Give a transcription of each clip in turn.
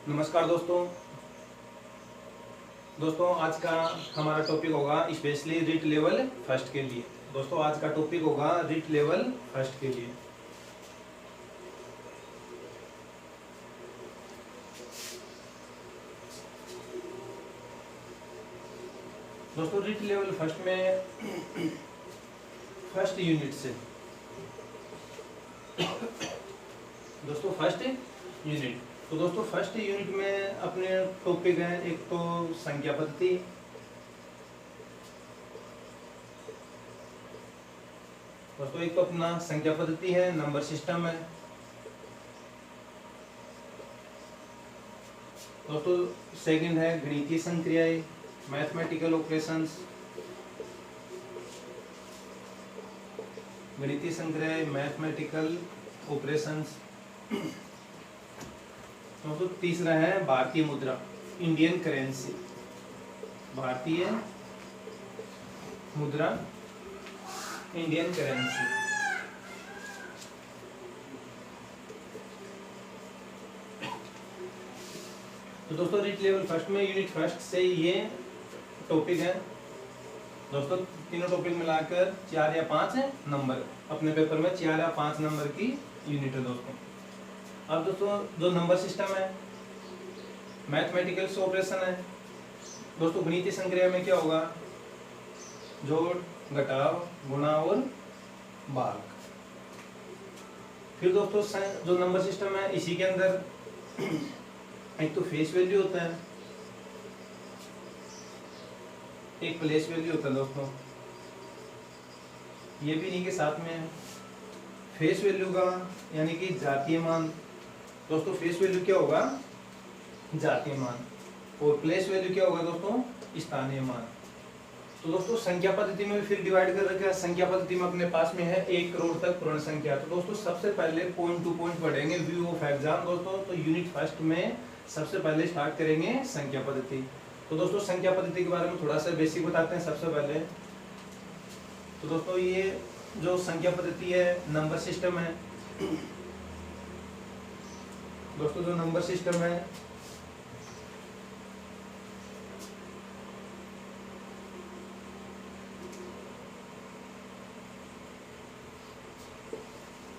नमस्कार दोस्तों आज का हमारा टॉपिक होगा स्पेशली रीट लेवल फर्स्ट के लिए। दोस्तों आज का टॉपिक होगा रीट लेवल फर्स्ट के लिए। दोस्तों रीट लेवल फर्स्ट में फर्स्ट यूनिट से दोस्तों फर्स्ट यूनिट तो दोस्तों फर्स्ट यूनिट में अपने टॉपिक है एक तो संख्या पद्धति, दोस्तों एक तो अपना संख्या पद्धति है, नंबर सिस्टम है। दोस्तों सेकंड है गणितीय संक्रियाएं, मैथमेटिकल ऑपरेशंस, गणितीय संक्रियाएं, मैथमेटिकल ऑपरेशंस। तो तीसरा है भारतीय मुद्रा, इंडियन करेंसी, भारतीय मुद्रा, इंडियन करेंसी। तो दोस्तों रीट लेवल फर्स्ट में यूनिट फर्स्ट से ये टॉपिक है। दोस्तों तीनों टॉपिक मिलाकर 4 या 5 नंबर अपने पेपर में 4 या 5 नंबर की यूनिट है दोस्तों। अब दोस्तों जो नंबर सिस्टम है, मैथमेटिकल ऑपरेशन है। दोस्तों गणितीय संक्रिया में क्या होगा? जोड़, घटाव, गुणा और भाग। फिर दोस्तों जो नंबर सिस्टम है इसी के अंदर एक तो फेस वैल्यू होता है, एक प्लेस वैल्यू होता है। दोस्तों ये भी नहीं के साथ में है फेस वैल्यू का यानी कि जातीय मान। दोस्तों फेस वैल्यू क्या होगा? जातीय मान। और प्लेस वैल्यू क्या होगा दोस्तों? स्थानीय मान। तो दोस्तों संख्या पद्धति में फिर डिवाइड कर रखा है। संख्या पद्धति में अपने पास में है 1 करोड़ तक पूर्ण संख्या। तो दोस्तों सबसे पहले पॉइंट टू पॉइंट पढ़ेंगे व्यू ऑफ एग्जाम दोस्तों। तो यूनिट फर्स्ट में सबसे पहले स्टार्ट करेंगे संख्या पद्धति। तो दोस्तों संख्या पद्धति के बारे में थोड़ा सा बेसिक बताते हैं सबसे पहले। तो दोस्तों ये जो संख्या पद्धति है नंबर सिस्टम है। दोस्तों जो नंबर सिस्टम है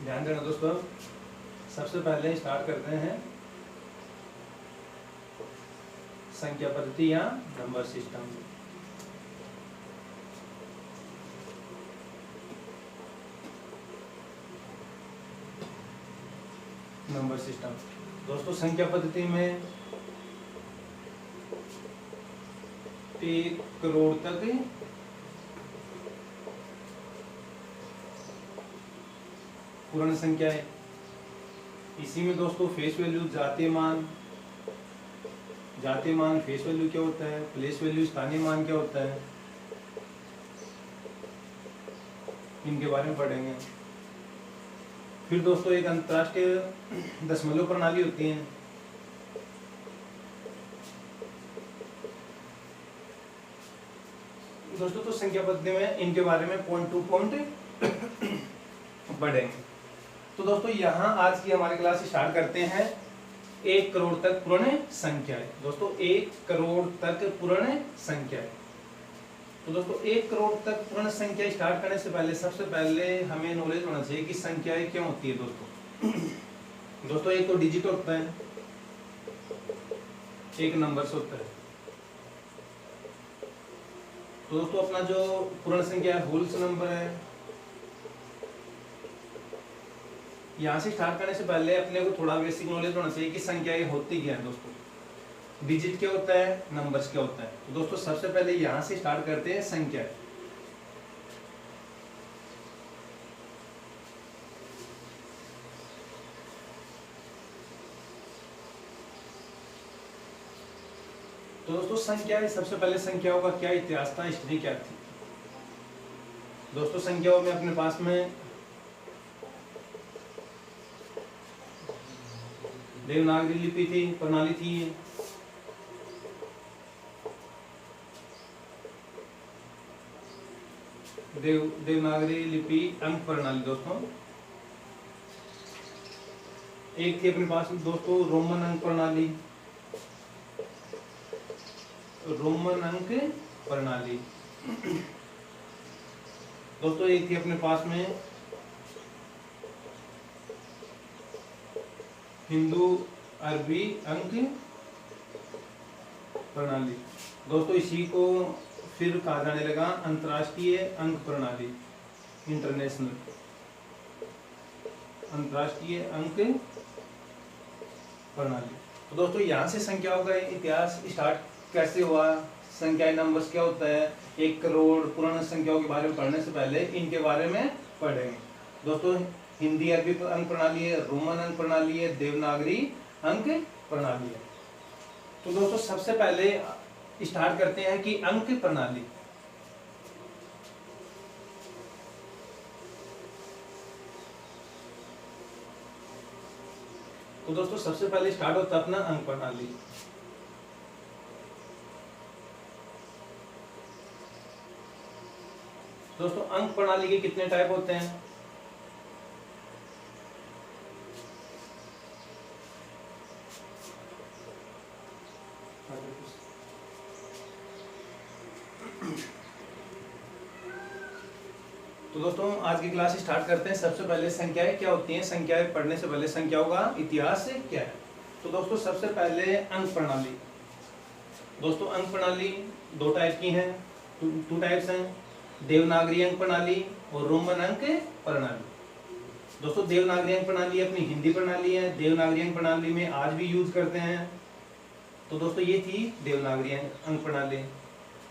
ध्यान देना दोस्तों, सबसे पहले स्टार्ट करते हैं संख्या पद्धति या नंबर सिस्टम। नंबर सिस्टम दोस्तों संख्या पद्धति में 1 करोड़ तक पूर्ण संख्या है। इसी में दोस्तों फेस वैल्यू, जातीय मान, जातीय मान फेस वैल्यू क्या होता है, प्लेस वैल्यू स्थानीय मान क्या होता है, इनके बारे में पढ़ेंगे। फिर दोस्तों एक अंतरराष्ट्रीय दशमलव प्रणाली होती है। दोस्तों तो संख्या पद्धति में इनके बारे में पॉइंट टू पॉइंट पढ़ेंगे। तो दोस्तों यहाँ आज की हमारी क्लास स्टार्ट करते हैं 1 करोड़ तक पूर्ण संख्या है। दोस्तों 1 करोड़ तक पूर्ण संख्या है। तो दोस्तों 1 करोड़ तक पूर्ण संख्या स्टार्ट करने से पहले सबसे पहले हमें नॉलेज होना चाहिए कि संख्याएं क्यों होती है दोस्तों। दोस्तों एक तो डिजिट होता है, एक नंबर्स होता है। तो दोस्तों अपना जो पूर्ण संख्या है होल्स नंबर है। यहाँ से स्टार्ट करने से पहले अपने को थोड़ा बेसिक नॉलेज होना चाहिए कि संख्याएं होती क्या है दोस्तों। डिजिट क्या होता है, नंबर्स क्या होता है। तो दोस्तों सबसे पहले यहाँ से स्टार्ट करते हैं संख्या। तो दोस्तों संख्या सबसे पहले संख्याओं का क्या इतिहास था, हिस्ट्री क्या थी। दोस्तों संख्याओं में अपने पास में देवनागरी लिपि थी, प्रणाली थी। देवनागरी लिपि अंक प्रणाली दोस्तों। एक थी अपने पास दोस्तों रोमन अंक प्रणाली, रोमन अंक प्रणाली। दोस्तों एक थी अपने पास में हिंदू अरबी अंक प्रणाली। दोस्तों इसी को फिर कहा जाने लगा अंतर्राष्ट्रीय अंक प्रणाली, इंटरनेशनल अंतर्राष्ट्रीय अंक प्रणाली। तो दोस्तों यहाँ से संख्याओं का इतिहास स्टार्ट कैसे हुआ, संख्याएं नंबर्स क्या होता है, 1 करोड़ पूर्ण संख्याओं के बारे में पढ़ने से पहले इनके बारे में पढ़ेंगे। दोस्तों हिंदी अरबी अंक प्रणाली है, रोमन अंक प्रणाली है, देवनागरी अंक प्रणाली है। तो दोस्तों सबसे पहले स्टार्ट करते हैं कि अंक प्रणाली। तो दोस्तों सबसे पहले स्टार्ट होता है अपना अंक प्रणाली। दोस्तों अंक प्रणाली के कितने टाइप होते हैं? तो दोस्तों आज की क्लास स्टार्ट करते हैं। सबसे पहले संख्याएं क्या होती हैं, संख्याएं पढ़ने से पहले संख्याओं का इतिहास क्या है। तो दोस्तों सबसे पहले अंक प्रणाली। दोस्तों अंक प्रणाली दो टाइप की हैं, टू टाइप्स हैं, देवनागरी अंक प्रणाली और रोमन अंक प्रणाली। दोस्तों देवनागरी अंक प्रणाली अपनी हिंदी प्रणाली है, देवनागरी अंक प्रणाली में आज भी यूज करते हैं। तो दोस्तों ये थी देवनागरी अंक प्रणाली।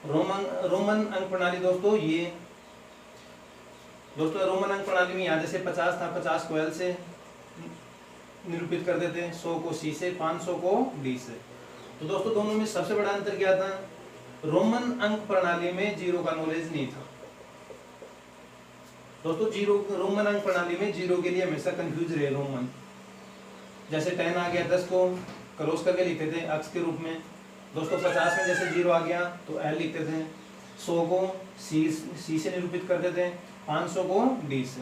रोमन अंक प्रणाली दोस्तों ये रोमन अंक प्रणाली में यहाँ जैसे 50 था, 50 को एल से निरूपित कर देते हैं, 100 को सी से, 500 को डी से। तो दोस्तों दोनों में सबसे बड़ा अंतर क्या था, रोमन अंक प्रणाली में जीरो का नॉलेज नहीं था। दोस्तों रोमन अंक प्रणाली में जीरो के लिए हमेशा कंफ्यूज रहे रोमन। जैसे 10 आ गया 10 को क्रॉस करके लिखते थे अक्स के रूप में। दोस्तों 50 में जैसे जीरो आ गया तो एल लिखते थे, 100 को सी से निरूपित करते थे, 500 को डी से।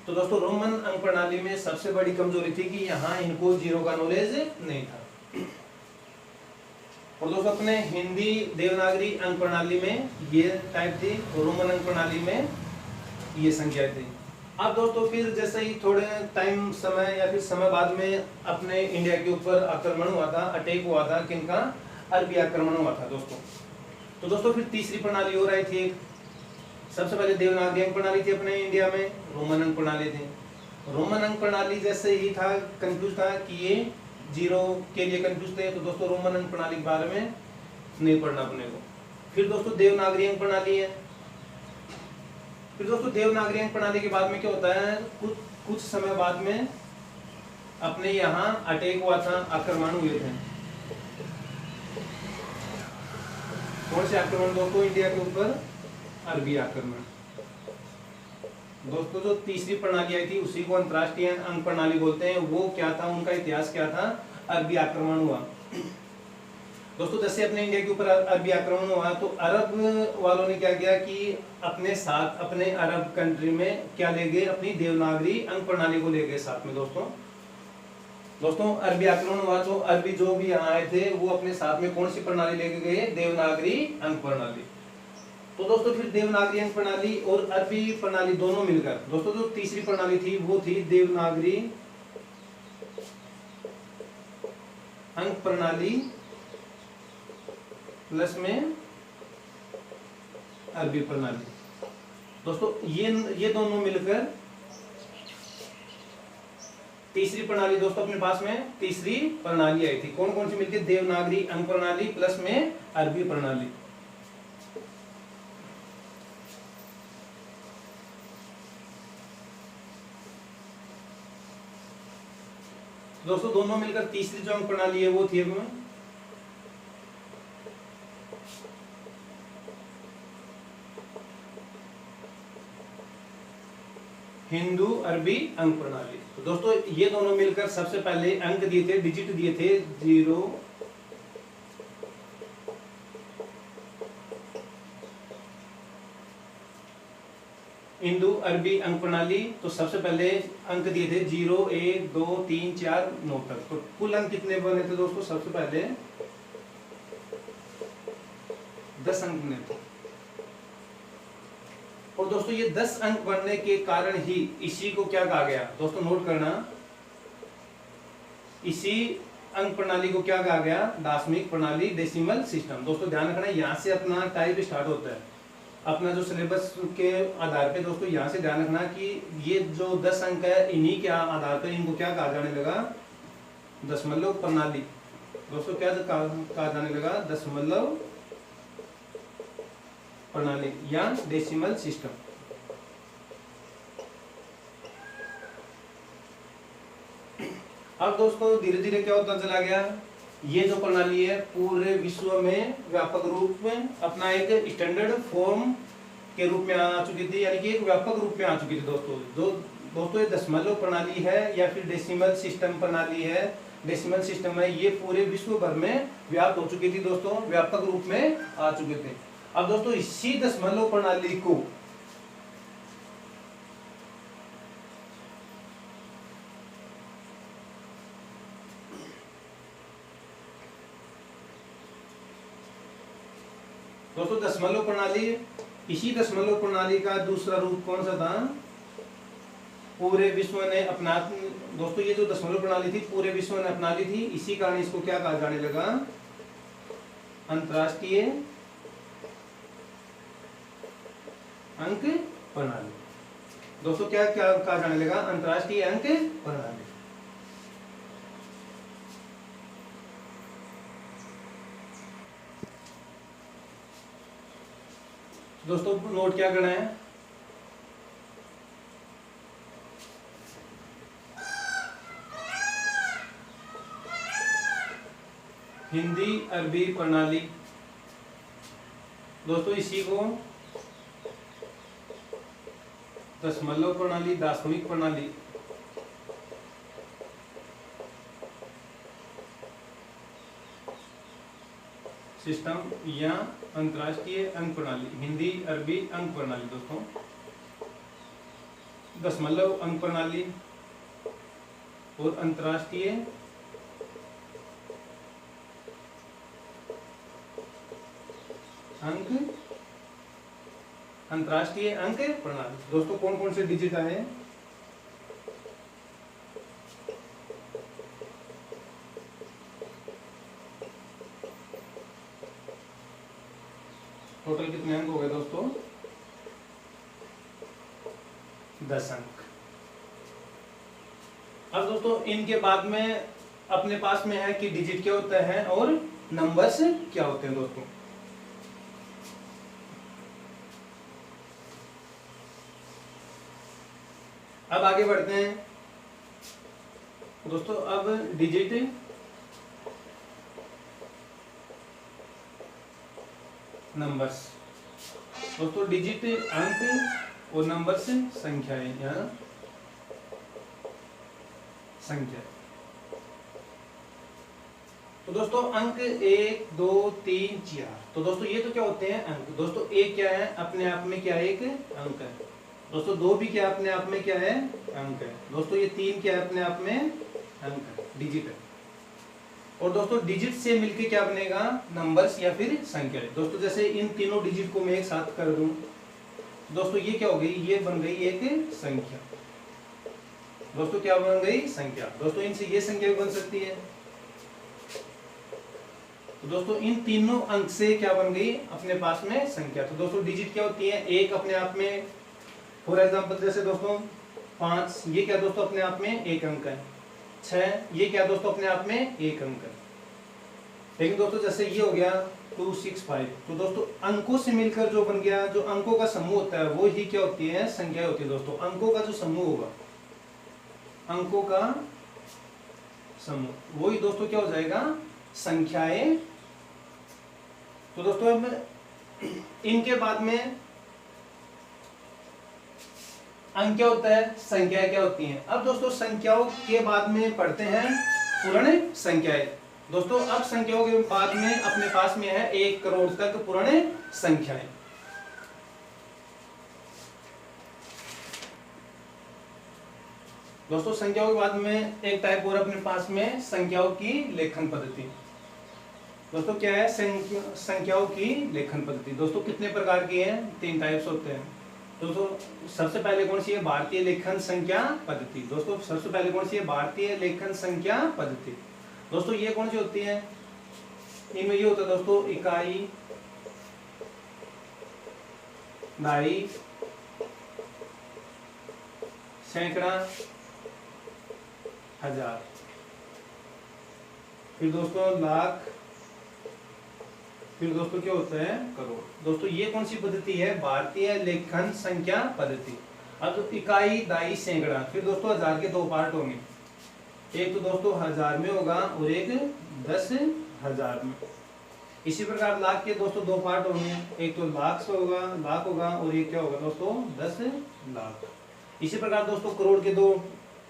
तो दोस्तों रोमन अंक प्रणाली में सबसे बड़ी कमजोरी थी कि यहाँ इनको जीरो का नॉलेज नहीं था। और दोस्तों अपने हिंदी देवनागरी अंक प्रणाली में ये टाइप थी, रोमन अंक प्रणाली में ये संख्याएं थी। अब दोस्तों फिर जैसे ही थोड़े टाइम समय या फिर समय बाद में अपने इंडिया के ऊपर आक्रमण हुआ था, अटैक हुआ था, किनका, अरबी आक्रमण हुआ था दोस्तों। तो दोस्तों फिर तीसरी प्रणाली हो रही थी। सबसे पहले देवनागरी अंक प्रणाली थी अपने इंडिया में, रोमन अंक प्रणाली थी। रोमन अंक प्रणाली जैसे ही था कंफ्यूज था कि ये जीरो के लिए कंफ्यूज थे, तो दोस्तों रोमन अंक प्रणाली के बारे में नहीं पढ़ना अपने को। फिर दोस्तों देवनागरी अंक प्रणाली है। फिर दोस्तों देवनागरी अंक प्रणाली के बाद में क्या होता है, कुछ समय बाद में अपने यहाँ अटैक हुआ था, आक्रमण हुए थे। कौन से आक्रमण दोस्तों, इंडिया के ऊपर अरबी आक्रमण। दोस्तों जो तीसरी प्रणाली आई थी उसी को अंतर्राष्ट्रीय अंक प्रणाली बोलते हैं। वो क्या था, उनका इतिहास क्या था, अरबी आक्रमण हुआ। दोस्तों जैसे अपने इंडिया के ऊपर अरबी आक्रमण हुआ तो अरब वालों ने क्या किया कि अपने साथ, अपने अरब कंट्री में क्या ले गए, अपनी देवनागरी अंक प्रणाली को ले गए साथ में। दोस्तों अरबी आक्रमण हुआ तो अरबी जो भी यहाँ आए थे वो अपने साथ में कौन सी प्रणाली लेके गए, देवनागरी अंक प्रणाली। तो दोस्तों फिर देवनागरी अंक प्रणाली और अरबी प्रणाली दोनों मिलकर दोस्तों जो तीसरी प्रणाली थी वो थी देवनागरी अंक प्रणाली प्लस में अरबी प्रणाली। दोस्तों ये दोनों मिलकर तीसरी प्रणाली दोस्तों अपने पास में तीसरी प्रणाली आई थी। कौन कौन सी मिलकर, देवनागरी अंक प्रणाली प्लस में अरबी प्रणाली। दोस्तों दोनों मिलकर तीसरी जो अंक प्रणाली है वो थी हिंदू अरबी अंक प्रणाली। तो दोस्तों ये दोनों मिलकर सबसे पहले अंक दिए थे, डिजिट दिए थे 0 1 हिंदू अरबी अंक प्रणाली, तो सबसे पहले अंक दिए थे 0 1 2 3 4 9 तक। तो कुल अंक कितने बने थे दोस्तों? सबसे पहले 10 अंक बने थे। और दोस्तों ये 10 अंक बनने के कारण ही इसी को क्या कहा गया दोस्तों? नोट करना, इसी अंक प्रणाली को क्या कहा गया? दशमिक प्रणाली, डेसिमल सिस्टम। दोस्तों ध्यान रखना, यहाँ से अपना टाइप स्टार्ट होता है। अपना जो सिलेबस के आधार पे दोस्तों यहाँ से ध्यान रखना कि ये जो 10 अंक है, इन्हीं के आधार पर इनको क्या कहा जाने लगा? दशमलव प्रणाली। दोस्तों क्या कहा जाने लगा? दशमलव प्रणाली या डेसिमल सिस्टम। अब दोस्तों धीरे धीरे क्या होता चला गया? ये जो प्रणाली है पूरे विश्व में व्यापक रूप में अपना एक स्टैंडर्ड फॉर्म के रूप में आ चुकी थी, यानी कि एक व्यापक रूप में आ चुकी थी दोस्तों ये दशमलव प्रणाली है या फिर डेसिमल सिस्टम प्रणाली है, डेसिमल सिस्टम है, ये पूरे विश्व भर में व्याप्त हो चुकी थी दोस्तों, व्यापक रूप में आ चुके थे। अब दोस्तों इसी दशमलव प्रणाली को दोस्तों दशमलव प्रणाली, इसी दशमलव प्रणाली का दूसरा रूप कौन सा था? पूरे विश्व ने अपना, दोस्तों ये जो दशमलव प्रणाली थी पूरे विश्व ने अपना ली थी, इसी कारण इसको क्या कहा जाने लगा? अंतरराष्ट्रीय अंक प्रणाली। दोस्तों क्या क्या कहा जाने लगा? अंतरराष्ट्रीय अंक प्रणाली। दोस्तों नोट क्या करना है? हिंदी अरबी प्रणाली, दोस्तों इसी को दशमलव प्रणाली, दशमिक प्रणाली, सिस्टम या अंतरराष्ट्रीय अंक प्रणाली, हिंदी अरबी अंक प्रणाली, दोस्तों दशमलव अंक प्रणाली और अंतरराष्ट्रीय अंतरराष्ट्रीय अंक प्रणाली। दोस्तों कौन कौन से डिजिट आए? टोटल कितने अंक हो गए दोस्तों? 10 अंक। अब दोस्तों इनके बाद में अपने पास में है कि डिजिट क्या होता है और नंबर्स क्या होते हैं दोस्तों। अब आगे बढ़ते हैं दोस्तों। अब डिजिट, नंबर्स, दोस्तों डिजिट अंक और नंबर्स संख्याएं या संख्या। तो दोस्तों अंक 1 2 3 4, तो दोस्तों ये तो क्या होते हैं? अंक। दोस्तों एक क्या है? अपने आप में क्या है? एक अंक है। दोस्तों 2 भी क्या अपने आप में क्या है? अंक है। दोस्तों ये 3 क्या है? अपने आप में अंक है, डिजिट है। और दोस्तों डिजिट से मिलके क्या बनेगा? नंबर्स या फिर संख्या। दोस्तों जैसे इन तीनों डिजिट को मैं एक साथ कर दूं, दोस्तों ये क्या हो गई? ये बन गई एक संख्या। दोस्तों क्या बन गई? संख्या। दोस्तों इनसे ये संख्या भी बन सकती है। तो दोस्तों इन तीनों अंक से क्या बन गई? अपने पास में संख्या। तो दोस्तों डिजिट क्या होती है? एक अपने आप में, फॉर एग्जाम्पल जैसे दोस्तों 5, ये क्या दोस्तों अपने आप में एक अंक है। 6, ये क्या दोस्तों अपने आप में एक अंक है। लेकिन दोस्तों जैसे ये हो गया 2 6 5, तो दोस्तों अंकों से मिलकर जो बन गया, जो अंकों का समूह होता है वो ही क्या होती है? संख्या होती है। दोस्तों अंकों का जो समूह होगा, अंकों का समूह, वही दोस्तों क्या हो जाएगा? संख्याएं। तो दोस्तों अब इनके बाद में अंक क्या होता है? संख्याएं क्या होती हैं? अब दोस्तों संख्याओं के बाद में पढ़ते हैं पूर्ण संख्याएं। दोस्तों अब संख्याओं के बाद में अपने पास में है 1 करोड़ तक पूर्ण संख्याएं। दोस्तों संख्याओं के बाद में एक टाइप और अपने पास में संख्याओं की लेखन पद्धति। दोस्तों क्या है संख्याओं की लेखन पद्धति। दोस्तों कितने प्रकार की है, 3 टाइप्स होते हैं। दोस्तों सबसे पहले कौन सी है, भारतीय लेखन संख्या पद्धति। दोस्तों सबसे पहले कौन सी है, भारतीय लेखन संख्या पद्धति। दोस्तों ये कौन सी होती है, इनमें ये होता है दोस्तों इकाई, दाई, सैकड़ा, हजार, फिर दोस्तों लाख, फिर दोस्तों क्या होता है, करोड़। दोस्तों ये कौन सी पद्धति है, भारतीय लेखन संख्या पद्धति। अब तो इकाई, दाई, सैकड़ा, फिर दोस्तों हजार के 2 पार्ट होंगे, एक तो दोस्तों 1000 में होगा और एक 10,000 में। इसी प्रकार लाख के दोस्तों 2 पार्ट होंगे, एक तो लाख होगा और एक क्या होगा दोस्तों 10 लाख। इसी प्रकार दोस्तों करोड़ के 2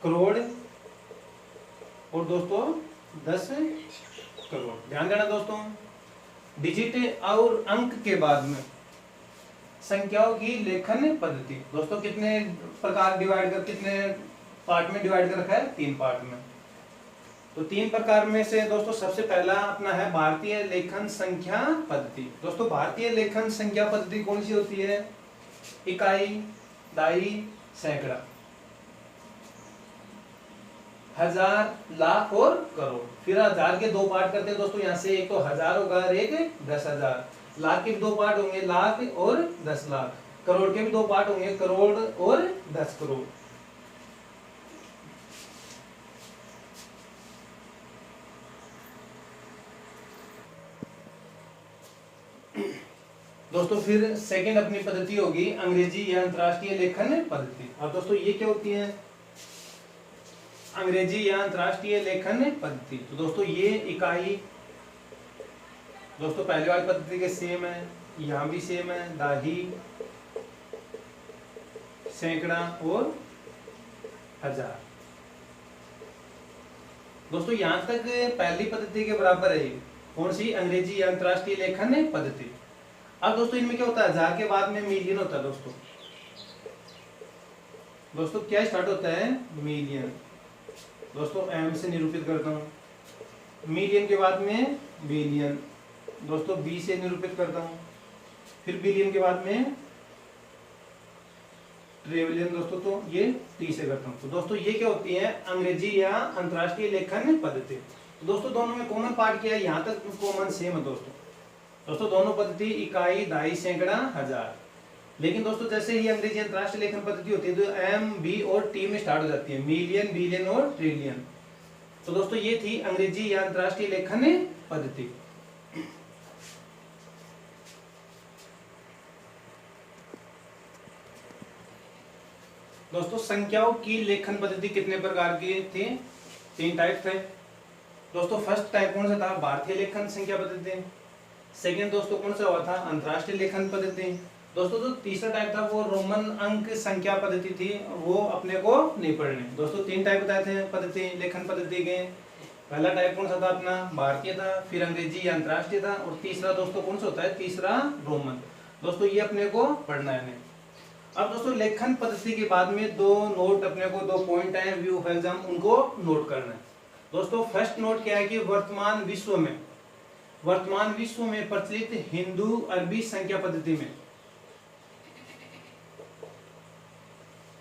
करोड़ और दोस्तों 10 करोड़। ध्यान देना दोस्तों, डिजिट और अंक के बाद में संख्याओं की लेखन पद्धति। दोस्तों कितने प्रकार कितने पार्ट में डिवाइड कर रखा है, 3 पार्ट में। तो 3 प्रकार में से दोस्तों सबसे पहला अपना है भारतीय लेखन संख्या पद्धति। दोस्तों भारतीय लेखन संख्या पद्धति कौन सी होती है, इकाई, दाई, सैकड़ा, हजार, लाख और करोड़। फिर 1000 के 2 पार्ट करते हैं दोस्तों, यहाँ से एक तो 1000 होगा और एक 10,000। लाख के भी 2 पार्ट होंगे, लाख और 10 लाख। करोड़ के भी 2 पार्ट होंगे, करोड़ और 10 करोड़। दोस्तों फिर सेकंड अपनी पद्धति होगी अंग्रेजी या अंतरराष्ट्रीय लेखन पद्धति। अब दोस्तों ये क्या होती है, अंग्रेजी या अंतरराष्ट्रीय लेखन पद्धति। तो दोस्तों ये इकाई दोस्तों पहले वाली पद्धति के सेम है, यहाँ भी सेम है, दाही, सैकड़ा और हजार। दोस्तों यहाँ तक पहली पद्धति के बराबर है, कौन सी, अंग्रेजी या अंतरराष्ट्रीय लेखन पद्धति। अब दोस्तों इनमें क्या होता है, 1000 के बाद में मिलियन होता है दोस्तों। दोस्तों क्या स्टार्ट होता है, मिलियन। दोस्तों एम से निरूपित करता हूं। मिलियन के बाद में बिलियन, दोस्तों बी से निरूपित करता हूं। फिर बिलियन के बाद में ट्रिलियन दोस्तों, तो ये टी से करता हूं। तो दोस्तों ये क्या होती है, अंग्रेजी या अंतरराष्ट्रीय लेखन पद्धति। तो दोस्तों दोनों में कॉमन पार्ट क्या है, यहाँ तक कॉमन सेम है दोस्तों। दोस्तों दोनों पद्धति इकाई, दाई, सैकड़ा, हजार। लेकिन दोस्तों जैसे ही अंग्रेजी अंतरराष्ट्रीय लेखन पद्धति होती है तो एम, बी और टी में स्टार्ट हो जाती है, मिलियन, बिलियन और ट्रिलियन। तो दोस्तों ये थी अंग्रेजी या अंतरराष्ट्रीय लेखन पद्धति। दोस्तों संख्याओं की लेखन पद्धति कितने प्रकार की थी, 3 टाइप थे। दोस्तों फर्स्ट टाइप कौन सा था, भारतीय लेखन संख्या पद्धति। सेकंड दोस्तों कौन सा हुआ था, अंतरराष्ट्रीय लेखन पद्धति। दोस्तों जो तीसरा टाइप था वो रोमन अंक संख्या पद्धति थी, वो अपने को नहीं पढ़नी। दोस्तों 3 टाइप बताए थे पद्धति, लेखन पद्धति के। पहला टाइप कौन सा था अपना, भारतीय था, फिर अंग्रेजी या अंतरराष्ट्रीय था, और तीसरा दोस्तों कौन सा होता है, तीसरा रोमन। दोस्तों ये अपने को पढ़ना है। अब दोस्तों लेखन पद्धति के बाद में 2 नोट अपने को, 2 पॉइंट है व्यू ऑफ एग्जाम, उनको नोट करना है। दोस्तों फर्स्ट नोट क्या है कि वर्तमान विश्व में प्रचलित हिंदू अरबी संख्या पद्धति में,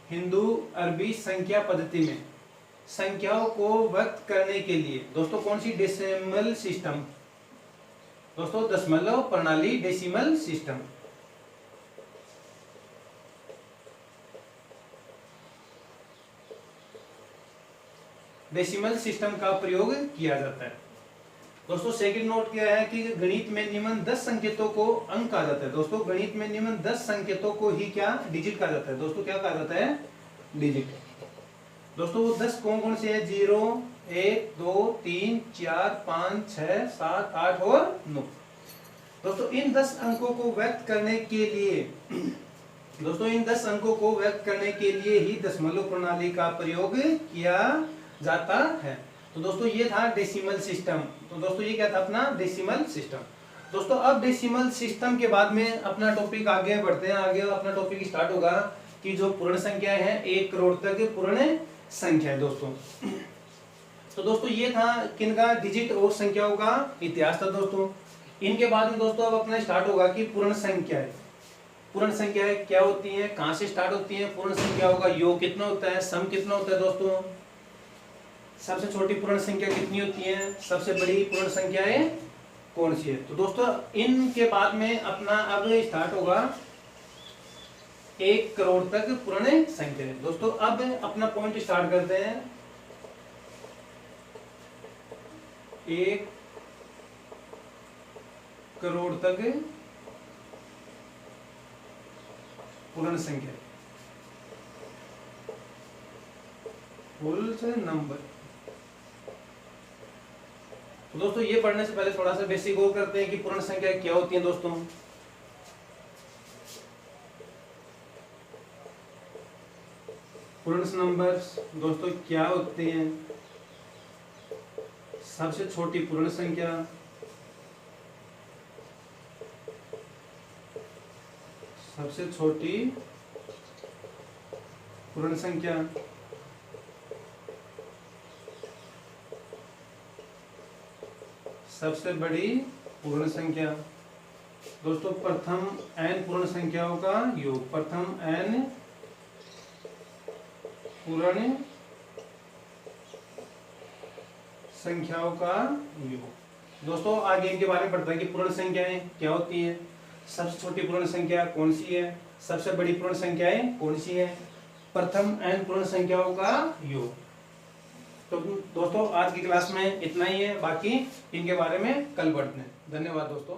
हिंदू अरबी संख्या पद्धति में संख्याओं को व्यक्त करने के लिए दोस्तों कौन सी, डेसिमल सिस्टम। दोस्तों दशमलव प्रणाली, डेसिमल सिस्टम। डेसिमल सिस्टम का प्रयोग किया जाता है। दोस्तों सेकंड नोट क्या है कि गणित में निम्न 10 संकेतों को अंक कहा जाता है। दोस्तों गणित में निम्न 10 संकेतों को ही क्या, डिजिट कहा जाता है। दोस्तों क्या कहा जाता है, डिजिट। दोस्तों वो 10 कौन कौन से है, 0, 1, 2, 3, 4, 5, 6, 7, 8 और 9। दोस्तों इन 10 अंकों को व्यक्त करने के लिए ही दशमलव प्रणाली का प्रयोग किया जाता है। तो दोस्तों ये था डेसिमल सिस्टम। तो दोस्तों ये क्या था अपना, डेसिमल सिस्टम। दोस्तों अब डेसिमल सिस्टम के बाद में अपना टॉपिक आगे बढ़ते हैं। आगे अपना टॉपिक स्टार्ट होगा कि जो पूर्ण संख्या है 1 करोड़ तक पूर्ण संख्या है दोस्तों। तो दोस्तों ये था किनका, डिजिट और संख्याओं का इतिहास था दोस्तों। इनके बाद में दोस्तों अब अपना स्टार्ट होगा कि पूर्ण संख्या है। पूर्ण संख्या क्या होती है, कहां से स्टार्ट होती है? पूर्ण संख्याओं का योग कितना होता है, सम कितना होता है दोस्तों? सबसे छोटी पूर्ण संख्या कितनी होती है, सबसे बड़ी पूर्ण संख्या है कौन सी है? तो दोस्तों इनके बाद में अपना अब स्टार्ट होगा 1 करोड़ तक पूर्ण संख्या है दोस्तों। अब अपना पॉइंट स्टार्ट करते हैं। 1 करोड़ तक पूर्ण संख्या, होल नंबर। तो दोस्तों ये पढ़ने से पहले थोड़ा सा बेसिक और करते हैं कि पूर्ण संख्या क्या होती है दोस्तों। पूर्ण नंबर्स दोस्तों क्या होते हैं? सबसे छोटी पूर्ण संख्या, सबसे छोटी पूर्ण संख्या, सबसे बड़ी पूर्ण संख्या दोस्तों, प्रथम n पूर्ण संख्याओं का योग, प्रथम n पूर्ण संख्याओं का योग। दोस्तों आगे इनके बारे में पढ़ते हैं कि पूर्ण संख्याएं क्या होती हैं, सबसे छोटी पूर्ण संख्या कौन सी है, सबसे बड़ी पूर्ण संख्याएं कौन सी है, प्रथम n पूर्ण संख्याओं का योग। तो दोस्तों आज की क्लास में इतना ही है, बाकी इनके बारे में कल पढ़ते हैं। धन्यवाद दोस्तों।